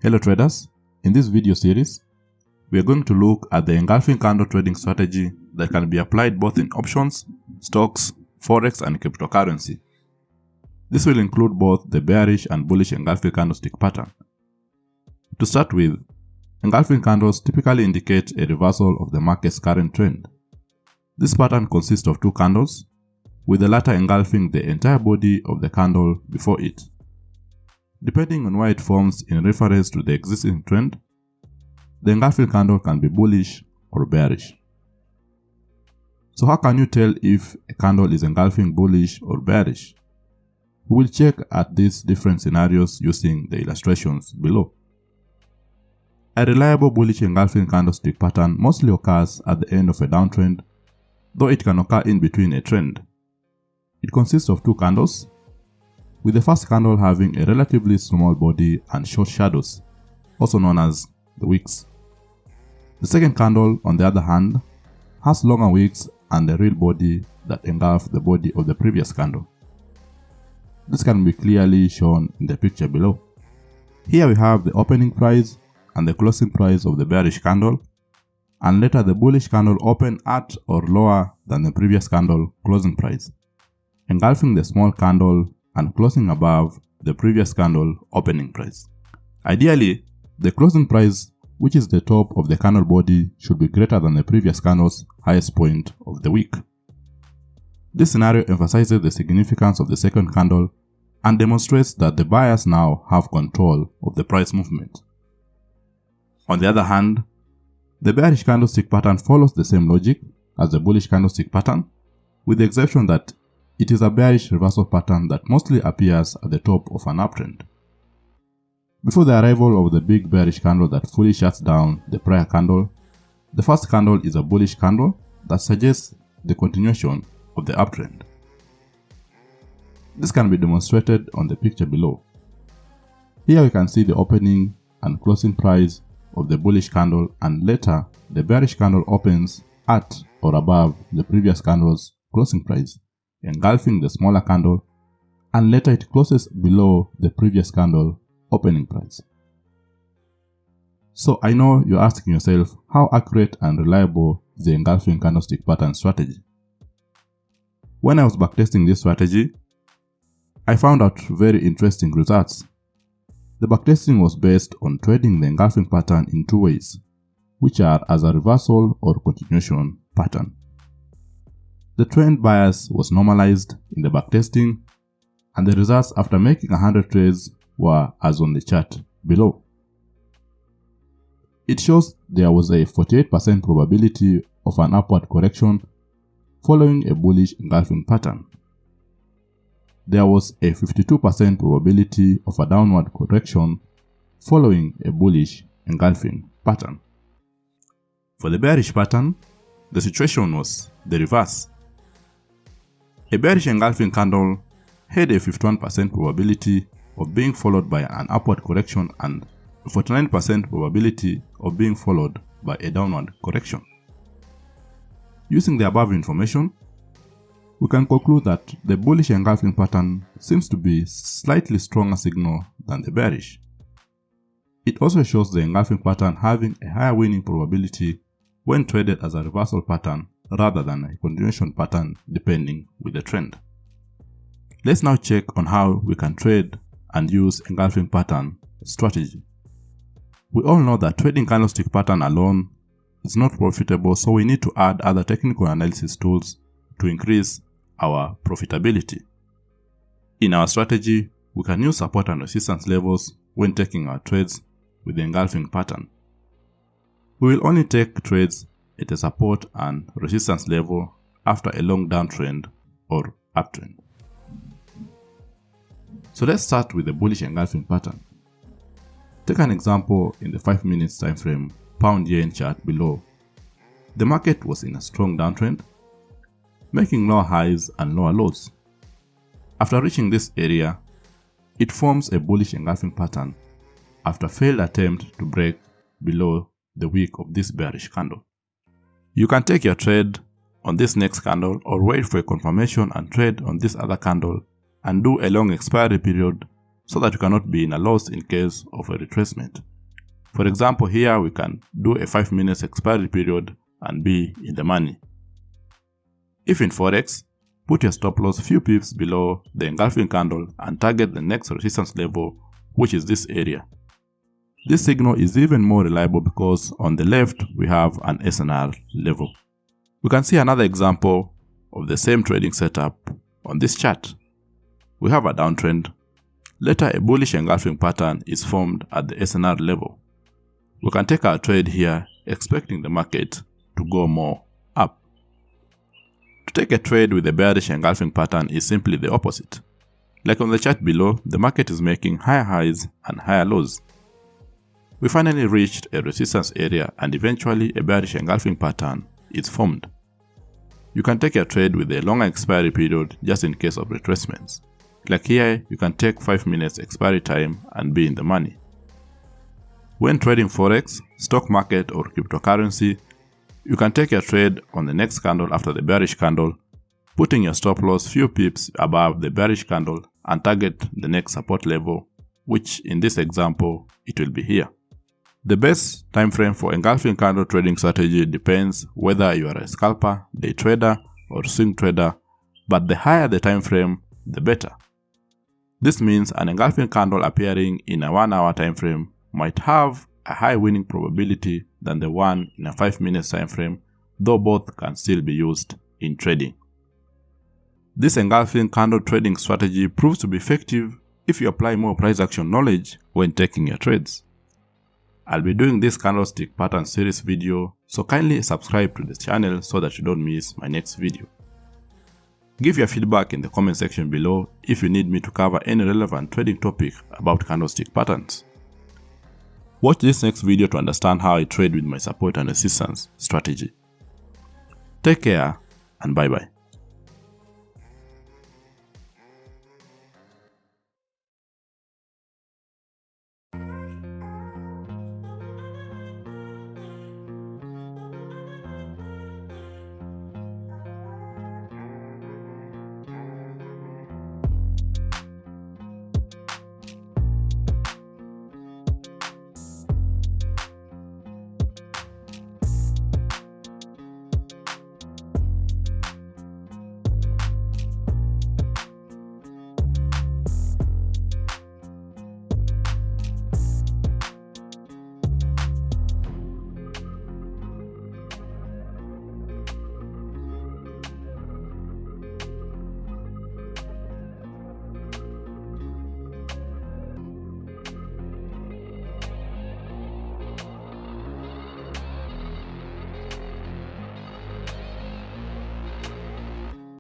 Hello traders, in this video series, we are going to look at the engulfing candle trading strategy that can be applied both in options, stocks, forex and cryptocurrency. This will include both the bearish and bullish engulfing candlestick pattern. To start with, engulfing candles typically indicate a reversal of the market's current trend. This pattern consists of two candles, with the latter engulfing the entire body of the candle before it. Depending on where it forms in reference to the existing trend, the engulfing candle can be bullish or bearish. So how can you tell if a candle is engulfing bullish or bearish? We will check at these different scenarios using the illustrations below. A reliable bullish engulfing candlestick pattern mostly occurs at the end of a downtrend, though it can occur in between a trend. It consists of two candles, with the first candle having a relatively small body and short shadows, also known as the wicks. The second candle, on the other hand, has longer wicks and a real body that engulf the body of the previous candle. This can be clearly shown in the picture below. Here we have the opening price and the closing price of the bearish candle, and later the bullish candle open at or lower than the previous candle closing price, engulfing the small candle and closing above the previous candle opening price. Ideally, the closing price, which is the top of the candle body, should be greater than the previous candle's highest point of the wick. This scenario emphasizes the significance of the second candle and demonstrates that the buyers now have control of the price movement. On the other hand, the bearish candlestick pattern follows the same logic as the bullish candlestick pattern, with the exception that it is a bearish reversal pattern that mostly appears at the top of an uptrend. Before the arrival of the big bearish candle that fully shuts down the prior candle, the first candle is a bullish candle that suggests the continuation of the uptrend. This can be demonstrated on the picture below. Here we can see the opening and closing price of the bullish candle, and later the bearish candle opens at or above the previous candle's closing price, engulfing the smaller candle, and later it closes below the previous candle opening price. So I know you're asking yourself, how accurate and reliable is the engulfing candlestick pattern strategy? When I was backtesting this strategy, I found out very interesting results. The backtesting was based on trading the engulfing pattern in two ways, which are as a reversal or continuation pattern. The trend bias was normalized in the backtesting, and the results after making 100 trades were as on the chart below. It shows there was a 48% probability of an upward correction following a bullish engulfing pattern. There was a 52% probability of a downward correction following a bullish engulfing pattern. For the bearish pattern, the situation was the reverse. A bearish engulfing candle had a 51% probability of being followed by an upward correction and a 49% probability of being followed by a downward correction. Using the above information, we can conclude that the bullish engulfing pattern seems to be a slightly stronger signal than the bearish. It also shows the engulfing pattern having a higher winning probability when traded as a reversal pattern rather than a continuation pattern depending with the trend. Let's now check on how we can trade and use engulfing pattern strategy. We all know that trading candlestick pattern alone is not profitable, so we need to add other technical analysis tools to increase our profitability. In our strategy, we can use support and resistance levels when taking our trades with the engulfing pattern. We will only take trades at a support and resistance level after a long downtrend or uptrend. So let's start with the bullish engulfing pattern. Take an example in the 5 minutes time frame pound-yen chart below. The market was in a strong downtrend, making lower highs and lower lows. After reaching this area, it forms a bullish engulfing pattern after failed attempt to break below the wick of this bearish candle. You can take your trade on this next candle or wait for a confirmation and trade on this other candle and do a long expiry period so that we cannot be in a loss in case of a retracement. For example, here we can do a 5 minutes expiry period and be in the money. If in Forex, put your stop loss few pips below the engulfing candle and target the next resistance level, which is this area. This signal is even more reliable because on the left we have an SNR level. We can see another example of the same trading setup on this chart. We have a downtrend. Later a bullish engulfing pattern is formed at the SNR level. We can take our trade here expecting the market to go more up. To take a trade with a bearish engulfing pattern is simply the opposite. Like on the chart below, the market is making higher highs and higher lows. We finally reached a resistance area and eventually a bearish engulfing pattern is formed. You can take a trade with a longer expiry period just in case of retracements. Like here, you can take 5 minutes expiry time and be in the money. When trading Forex, stock market or cryptocurrency, you can take a trade on the next candle after the bearish candle, putting your stop loss few pips above the bearish candle and target the next support level, which in this example, it will be here. The best time frame for engulfing candle trading strategy depends whether you are a scalper, day trader, or swing trader, but the higher the time frame, the better. This means an engulfing candle appearing in a 1 hour time frame might have a high winning probability than the one in a 5 minutes time frame, though both can still be used in trading. This engulfing candle trading strategy proves to be effective if you apply more price action knowledge when taking your trades. I'll be doing this candlestick pattern series video, so kindly subscribe to the channel so that you don't miss my next video. Give your feedback in the comment section below if you need me to cover any relevant trading topic about candlestick patterns. Watch this next video to understand how I trade with my support and resistance strategy. Take care and bye bye.